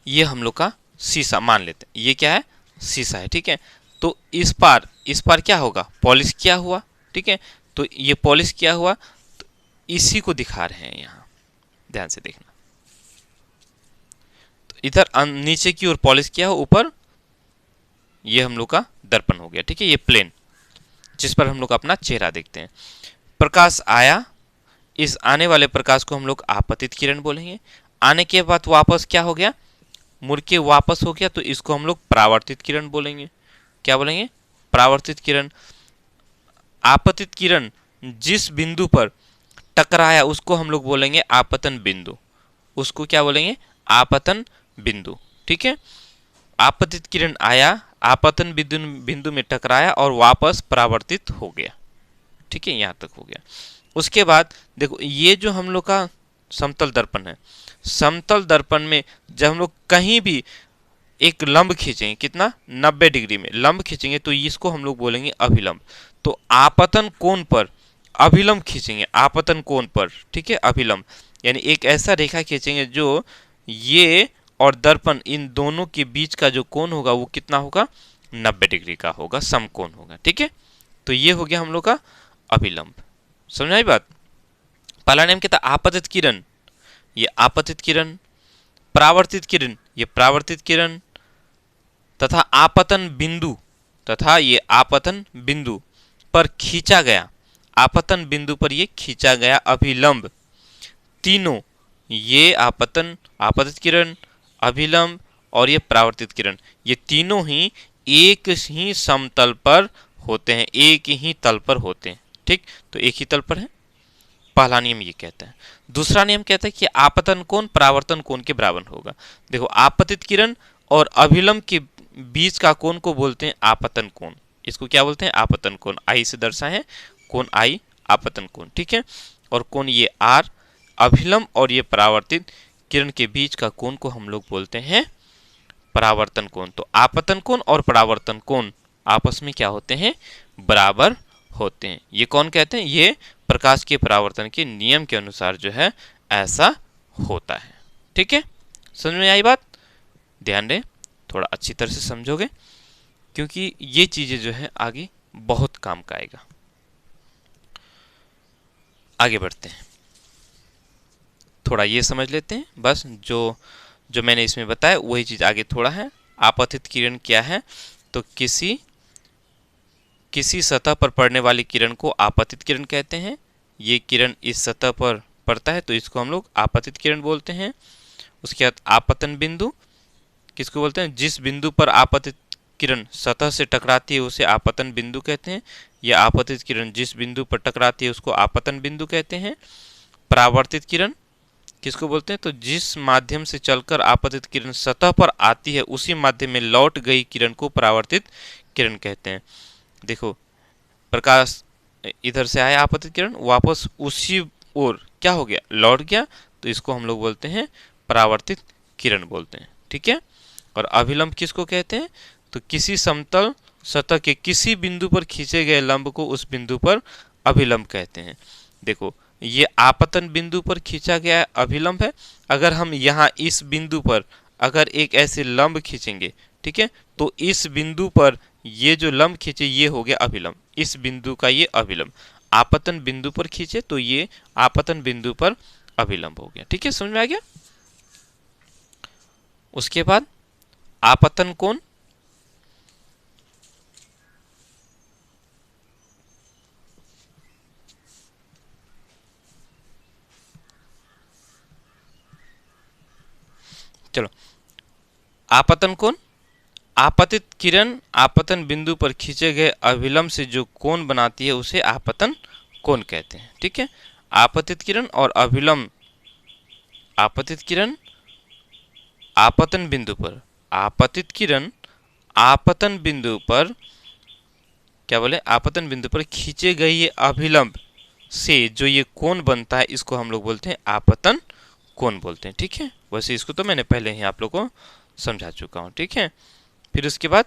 ये हम लोग का शीशा मान लेते हैं, ये क्या है? शीशा है। ठीक है, तो इस पार क्या होगा? पॉलिश किया हुआ। ठीक है, तो ये पॉलिश किया हुआ, तो इसी को दिखा रहे हैं यहां, ध्यान से देखना। तो इधर नीचे की ओर पॉलिश किया हो, ऊपर ये हम लोग का दर्पण हो गया। ठीक है, ये प्लेन जिस पर हम लोग अपना चेहरा देखते हैं। प्रकाश आया, इस आने वाले प्रकाश को हम लोग आपतित किरण बोलेंगे। आने के बाद वापस क्या हो गया? मुड़ के वापस हो गया, तो इसको हम लोग परावर्तित किरण बोलेंगे। क्या बोलेंगे? परावर्तित किरण। आपतित किरण जिस बिंदु पर टकराया उसको हम लोग बोलेंगे आपतन बिंदु, उसको क्या बोलेंगे? आपतन बिंदु। ठीक है, आपतित किरण आया, आपतन बिंदु बिंदु में टकराया और वापस परावर्तित हो गया। ठीक है, यहाँ तक हो गया। उसके बाद देखो ये जो हम लोग का समतल दर्पण है, समतल दर्पण में जब हम लोग कहीं भी एक लंब खींचेंगे, कितना 90 डिग्री में लंब खींचेंगे, तो इसको हम लोग बोलेंगे अभिलंब। तो आपतन कोण पर अभिलंब खींचेंगे, आपतन कोण पर, ठीक है, अभिलंब यानी एक ऐसा रेखा खींचेंगे जो ये और दर्पण इन दोनों के बीच का जो कोण होगा वो कितना होगा, 90 डिग्री का होगा, समकोण होगा। ठीक है, तो ये हो गया हम लोग का अभिलंब। समझ आई बात। पहला नेम क्या था, आपतित किरण, ये आपतित किरण, परावर्तित किरण, ये परावर्तित किरण, तथा आपतन बिंदु, तथा ये आपतन बिंदु पर खींचा गया, आपतन बिंदु पर ये खींचा गया अभिलंब, तीनों, ये आपतन, आपतित किरण, अभिलंब और ये परावर्तित किरण, ये तीनों ही एक ही समतल पर होते हैं, एक ही तल पर होते हैं। ठीक, तो एक ही तल पर है, पहला नियम ये कहता है। दूसरा नियम कहता है कि आपतन कोण परावर्तन कोण के बराबर होगा। देखो आपतित किरण और अभिलंब के बीच का कोण को बोलते हैं आपतन कोण, इसको क्या बोलते हैं, आपतन कोण, आई से दर्शाए हैं, कोण आई आपतन कोण। ठीक है, और कोण ये आर, अभिलंब और ये परावर्तित किरण के बीच का कोण को हम लोग बोलते हैं परावर्तन कोण। तो आपतन कोण और परावर्तन कोण आपस में क्या होते हैं, बराबर होते हैं। ये कौन कहते हैं, ये प्रकाश के परावर्तन के नियम के अनुसार जो है ऐसा होता है। ठीक है, समझ में आई बात। ध्यान दें, थोड़ा अच्छी तरह से समझोगे क्योंकि ये चीजें जो है आगे बहुत काम का आएगा। आगे बढ़ते हैं, थोड़ा ये समझ लेते हैं बस, जो जो मैंने इसमें बताया वही चीज आगे थोड़ा है। आपतित किरण क्या है, तो किसी सतह पर पड़ने वाली किरण को आपतित किरण कहते हैं। ये किरण इस सतह पर पड़ता है तो इसको हम लोग आपतित किरण बोलते हैं। उसके बाद आपतन बिंदु किसको बोलते हैं, जिस बिंदु पर आपतित किरण सतह से टकराती है उसे आपतन बिंदु कहते हैं, या आपतित किरण जिस बिंदु पर टकराती है उसको आपतन बिंदु कहते हैं। परावर्तित किरण किसको बोलते हैं, तो जिस माध्यम से चलकर आपतित किरण सतह पर आती है उसी माध्यम में लौट गई किरण को परावर्तित किरण कहते हैं। देखो प्रकाश इधर से आया आपतित किरण, वापस उसी ओर क्या हो गया, लौट गया, तो इसको हम लोग बोलते हैं परावर्तित किरण बोलते हैं। ठीक है, और अभिलंब किसको कहते हैं, तो किसी समतल सतह के किसी बिंदु पर खींचे गए लंब को उस बिंदु पर अभिलंब कहते हैं। देखो ये आपतन बिंदु पर खींचा गया अभिलंब है, अगर हम यहाँ इस बिंदु पर अगर एक ऐसे लंब खींचेंगे, ठीक है, तो इस बिंदु पर ये जो लंब खींचे ये हो गया अभिलंब, इस बिंदु का ये अभिलंब, आपतन बिंदु पर खींचे तो ये आपतन बिंदु पर अभिलंब हो गया। ठीक है, समझ में आ गया। उसके बाद आपतन कोण, चलो आपतन कोण, आपतित किरण आपतन बिंदु पर खींचे गए अभिलंब से जो कोण बनाती है उसे आपतन कोण कहते हैं। ठीक है, आपतित किरण और अभिलंब, आपतित किरण आपतन बिंदु पर, आपतित किरण आपतन बिंदु पर क्या बोले, आपतन बिंदु पर खींचे गए ये अभिलंब से जो ये कोण बनता है इसको हम लोग बोलते हैं आपतन कोण बोलते हैं। ठीक है, वैसे इसको तो मैंने पहले ही आप लोग को समझा चुका हूं। ठीक है, फिर उसके बाद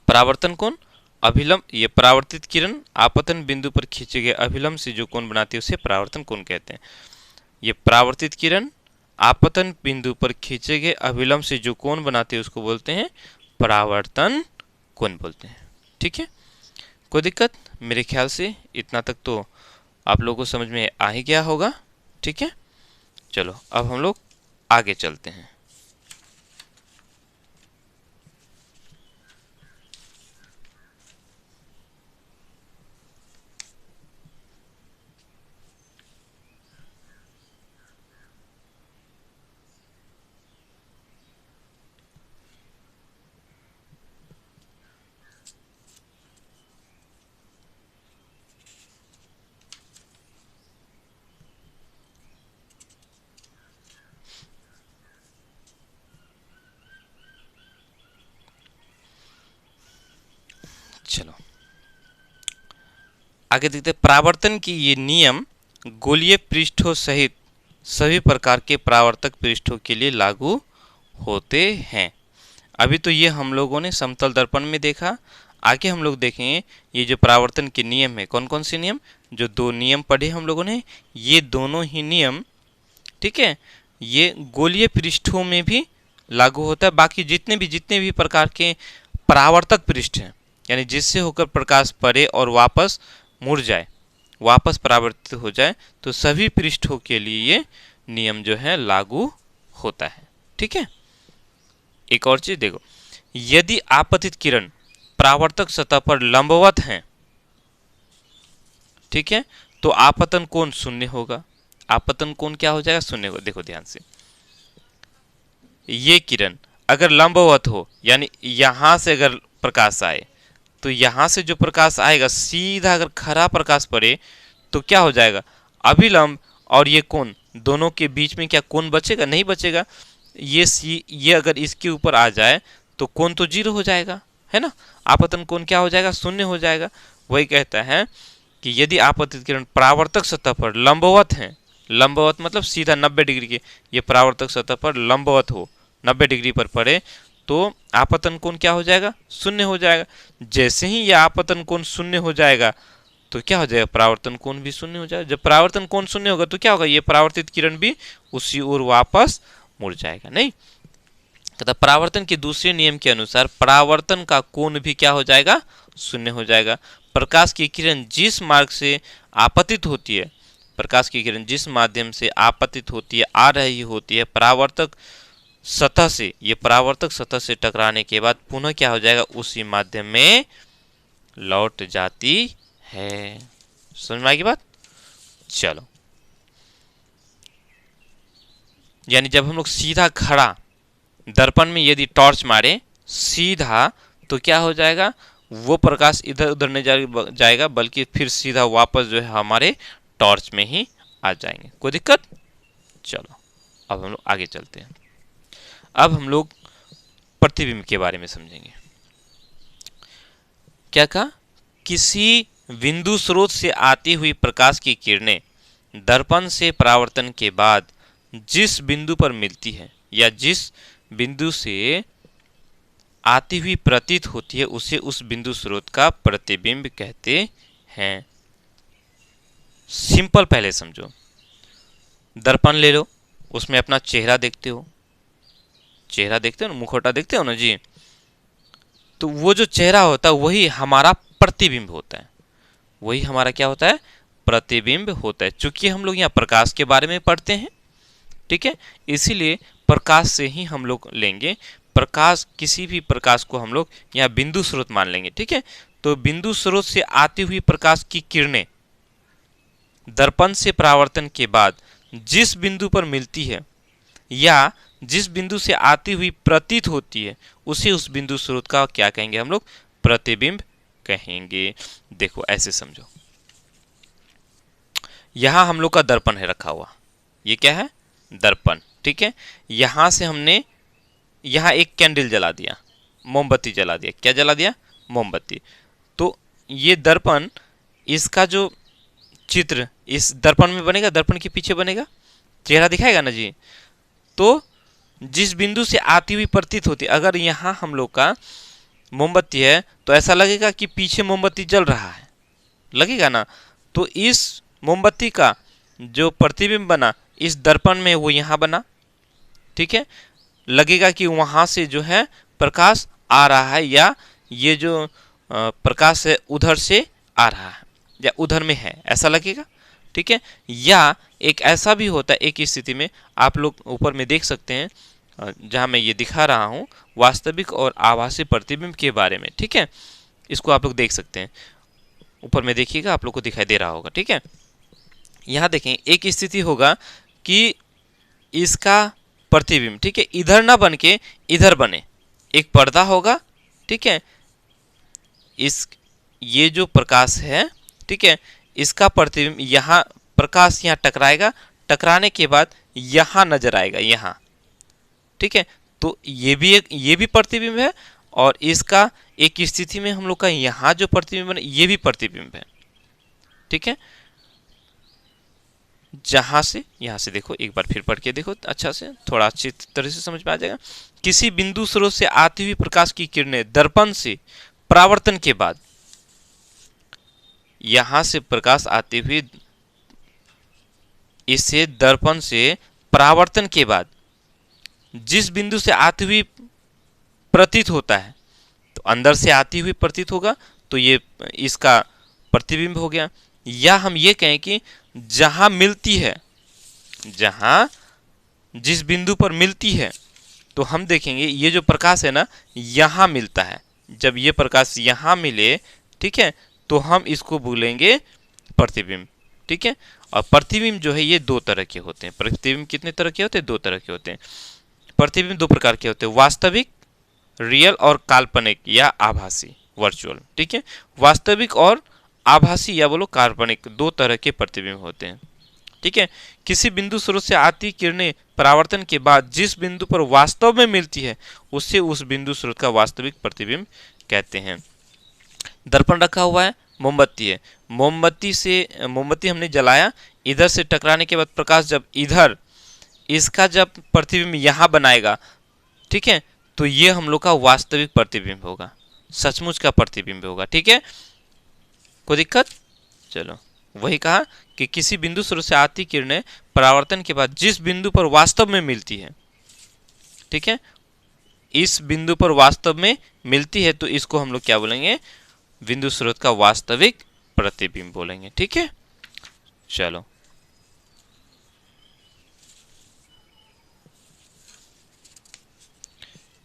परावर्तन कोण, अभिलंब, ये परावर्तित किरण आपतन बिंदु पर खींचे गए अभिलंब से जो कोण बनाती है उसे परावर्तन कोण कहते हैं। ये परावर्तित किरण आपतन बिंदु पर खींचे गए अभिलंब से जो कोण बनाती है उसको बोलते हैं परावर्तन कोण बोलते हैं। ठीक है, कोई दिक्कत, मेरे ख्याल से इतना तक तो आप लोगों को समझ में आ ही गया होगा। ठीक है, चलो अब हम लोग आगे चलते हैं। चलो आगे देखते हैं। परावर्तन की ये नियम गोलीय पृष्ठों सहित सभी प्रकार के परावर्तक पृष्ठों के लिए लागू होते हैं। अभी तो ये हम लोगों ने समतल दर्पण में देखा, आगे हम लोग देखेंगे ये जो परावर्तन के नियम है, कौन कौन से नियम, जो दो नियम पढ़े हम लोगों ने, ये दोनों ही नियम, ठीक है, ये गोलीय पृष्ठों में भी लागू होता है। बाकी जितने भी प्रकार के परावर्तक पृष्ठ हैं, यानी जिससे होकर प्रकाश पड़े और वापस मुड़ जाए, वापस परावर्तित हो जाए, तो सभी पृष्ठों के लिए ये नियम जो है लागू होता है। ठीक है, एक और चीज देखो, यदि आपतित किरण परावर्तक सतह पर लंबवत हैं, ठीक है, तो आपतन कोण शून्य होगा। आपतन कोण क्या हो जाएगा, शून्य होगा। देखो ध्यान से, ये किरण अगर लंबवत हो, यानी यहां से अगर प्रकाश आए, तो यहां से जो प्रकाश आएगा सीधा अगर खरा प्रकाश पड़े तो क्या हो जाएगा, अभिलंब और ये कोण दोनों के बीच में क्या कोण बचेगा, नहीं बचेगा। ये अगर इसके ऊपर आ जाए तो कोण तो जीरो हो जाएगा, है ना, आपतन कोण क्या हो जाएगा, शून्य हो जाएगा। वही कहता है कि यदि आपतित किरण परावर्तक सतह पर लंबवत हैं, लंबवत मतलब सीधा 90 डिग्री के, ये परावर्तक सतह पर लंबवत हो, 90 डिग्री पर पड़े, तो आपतन कोण क्या हो जाएगा, शून्य हो जाएगा। जैसे ही यह आपतन कोण शून्य हो जाएगा तो क्या हो जाएगा, परावर्तन कोण भी शून्य हो जाएगा। जब परावर्तन कोण शून्य होगा तो क्या होगा, ये परावर्तित किरण भी उसी ओर वापस मुड़ जाएगा। नहीं, तथा परावर्तन के दूसरे नियम के अनुसार परावर्तन का कोण भी क्या हो जाएगा, शून्य हो जाएगा। प्रकाश की किरण जिस मार्ग से आपतित होती है, प्रकाश की किरण जिस माध्यम से आपतित होती है, आ रही होती है, परावर्तक सतह से, ये परावर्तक सतह से टकराने के बाद पुनः क्या हो जाएगा, उसी माध्यम में लौट जाती है। समझ में आएगी बात। चलो, यानी जब हम लोग सीधा खड़ा दर्पण में यदि टॉर्च मारे सीधा, तो क्या हो जाएगा, वो प्रकाश इधर उधर नहीं जाएगा, बल्कि फिर सीधा वापस जो है हमारे टॉर्च में ही आ जाएंगे। कोई दिक्कत। चलो अब हम लोग आगे चलते हैं। अब हम लोग प्रतिबिंब के बारे में समझेंगे। क्या कहा, किसी बिंदु स्रोत से आती हुई प्रकाश की किरणें दर्पण से परावर्तन के बाद जिस बिंदु पर मिलती है या जिस बिंदु से आती हुई प्रतीत होती है, उसे उस बिंदु स्रोत का प्रतिबिंब कहते हैं। सिंपल पहले समझो, दर्पण ले लो, उसमें अपना चेहरा देखते हो, चेहरा देखते हो ना, मुखौटा देखते हो ना जी, तो वो जो चेहरा होता है वही हमारा प्रतिबिंब होता है, वही हमारा क्या होता है, प्रतिबिंब होता है। चूंकि हम लोग यहाँ प्रकाश के बारे में पढ़ते हैं, ठीक है, इसीलिए प्रकाश से ही हम लोग लेंगे। प्रकाश, किसी भी प्रकाश को हम लोग यहाँ बिंदु स्रोत मान लेंगे, ठीक है। तो बिंदु स्रोत से आती हुई प्रकाश की किरणें दर्पण से परावर्तन के बाद जिस बिंदु पर मिलती है या जिस बिंदु से आती हुई प्रतीत होती है, उसे उस बिंदु स्रोत का क्या कहेंगे हम लोग, प्रतिबिंब कहेंगे। देखो ऐसे समझो, यहां हम लोग का दर्पण है रखा हुआ, ये क्या है, दर्पण, ठीक है। यहां से हमने यहां एक कैंडल जला दिया, मोमबत्ती जला दिया, क्या जला दिया, मोमबत्ती। तो ये दर्पण, इसका जो चित्र इस दर्पण में बनेगा, दर्पण के पीछे बनेगा, चेहरा दिखाएगा ना जी। तो जिस बिंदु से आती हुई प्रतीत होती, अगर यहां हम लोग का मोमबत्ती है तो ऐसा लगेगा कि पीछे मोमबत्ती जल रहा है, लगेगा ना। तो इस मोमबत्ती का जो प्रतिबिंब बना इस दर्पण में, वो यहां बना, ठीक है। लगेगा कि वहां से जो है प्रकाश आ रहा है, या ये जो प्रकाश है उधर से आ रहा है या उधर में है, ऐसा लगेगा, ठीक है। या एक ऐसा भी होता है, एक स्थिति में आप लोग ऊपर में देख सकते हैं, जहां मैं ये दिखा रहा हूं वास्तविक और आभासी प्रतिबिंब के बारे में, ठीक है। इसको आप लोग देख सकते हैं, ऊपर में देखिएगा, आप लोग को दिखाई दे रहा होगा, ठीक है। यहां देखें, एक स्थिति होगा कि इसका प्रतिबिंब, ठीक है, इधर ना बन के इधर बने, एक पर्दा होगा, ठीक है। इस ये जो प्रकाश है, ठीक है, इसका प्रतिबिंब यहाँ, प्रकाश यहाँ टकराएगा, टकराने के बाद यहाँ नजर आएगा, यहाँ, ठीक है। तो ये भी प्रतिबिंब है और इसका एक स्थिति में हम लोग का यहाँ जो प्रतिबिंब बने ये भी प्रतिबिंब है, ठीक है। जहां से यहां से देखो, एक बार फिर पढ़ के देखो अच्छा से, थोड़ा अच्छी तरह से समझ में आ जाएगा। किसी बिंदु स्रोत से आती हुई प्रकाश की किरणें दर्पण से परावर्तन के बाद, यहां से प्रकाश आती हुई इसे दर्पण से परावर्तन के बाद जिस बिंदु से आती हुई प्रतीत होता है, तो अंदर से आती हुई प्रतीत होगा तो ये इसका प्रतिबिंब हो गया। या हम ये कहें कि जहां मिलती है, जहां जिस बिंदु पर मिलती है, तो हम देखेंगे ये जो प्रकाश है ना यहां मिलता है, जब ये प्रकाश यहां मिले, ठीक है, तो हम इसको बोलेंगे प्रतिबिंब, ठीक है। और प्रतिबिंब जो है ये दो तरह के होते हैं। प्रतिबिंब कितने तरह के होते हैं? दो तरह के होते हैं। प्रतिबिंब दो प्रकार के होते हैं, वास्तविक रियल और काल्पनिक या आभासी वर्चुअल, ठीक है। वास्तविक और आभासी या बोलो काल्पनिक, दो तरह के प्रतिबिंब होते हैं, ठीक है। किसी बिंदु स्रोत से आती किरणें परावर्तन के बाद जिस बिंदु पर वास्तव में मिलती है उससे उस बिंदु स्रोत का वास्तविक प्रतिबिंब कहते हैं। दर्पण रखा हुआ है, मोमबत्ती है, मोमबत्ती हमने जलाया, इधर से टकराने के बाद प्रकाश जब इधर इसका जब प्रतिबिंब यहाँ बनाएगा, ठीक है, तो ये हम लोग का वास्तविक प्रतिबिंब होगा, सचमुच का प्रतिबिंब होगा, ठीक है। कोई दिक्कत? चलो, वही कहा कि किसी बिंदु स्रोत से आती किरणें परावर्तन के बाद जिस बिंदु पर वास्तव में मिलती है, ठीक है, इस बिंदु पर वास्तव में मिलती है, तो इसको हम लोग क्या बोलेंगे? बिंदु स्रोत का वास्तविक प्रतिबिंब बोलेंगे, ठीक है। चलो,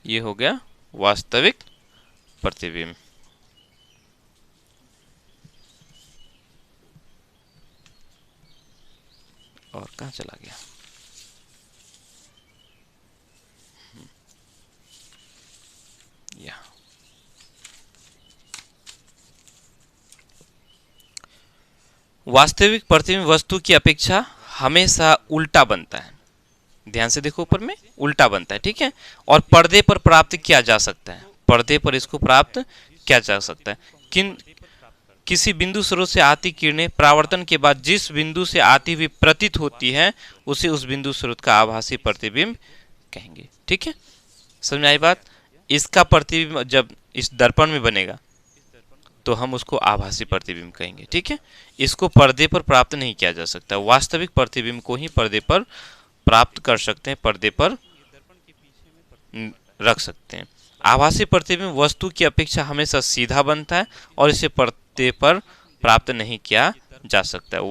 ये हो गया वास्तविक प्रतिबिंब। और कहाँ चला गया? यहाँ वास्तविक प्रतिबिंब वस्तु की अपेक्षा हमेशा उल्टा बनता है। ध्यान से देखो, ऊपर में उल्टा बनता है, ठीक है। और पर्दे पर प्राप्त किया जा सकता है, पर्दे पर इसको प्राप्त किया जा सकता है। किसी बिंदु स्रोत से आती किरणें परावर्तन के बाद जिस बिंदु से आती हुई प्रतीत होती है उसे उस बिंदु स्रोत का आभासी प्रतिबिंब कहेंगे, ठीक है। समझ में आई बात? इसका प्रतिबिंब जब इस दर्पण में बनेगा तो हम उसको आभासी प्रतिबिंब कहेंगे, ठीक है। इसको पर्दे पर प्राप्त नहीं किया जा सकता, वास्तविक प्रतिबिंब को ही पर्दे पर प्राप्त कर सकते हैं, पर्दे पर रख सकते हैं। आभासी प्रतिबिंब वस्तु की अपेक्षा हमेशा सीधा बनता है और इसे पर्दे पर प्राप्त नहीं किया जा सकता है।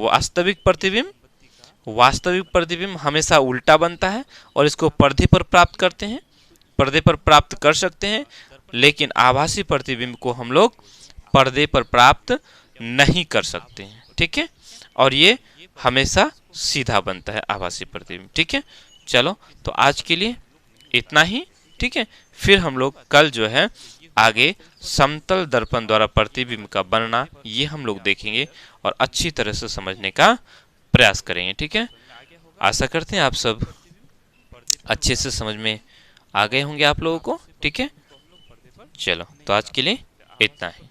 वास्तविक प्रतिबिंब हमेशा उल्टा बनता है और इसको पर्दे पर प्राप्त करते हैं, पर्दे पर प्राप्त कर सकते हैं, लेकिन आभासी प्रतिबिंब को हम लोग पर्दे पर प्राप्त नहीं कर सकते हैं, ठीक है। और ये हमेशा सीधा बनता है आभासी प्रतिबिंब, ठीक है। चलो, तो आज के लिए इतना ही, ठीक है। फिर हम लोग कल जो है आगे समतल दर्पण द्वारा प्रतिबिंब का बनना ये हम लोग देखेंगे और अच्छी तरह से समझने का प्रयास करेंगे, ठीक है। आशा करते हैं आप सब अच्छे से समझ में आ गए होंगे आप लोगों को, ठीक है। चलो, तो आज के लिए इतना ही।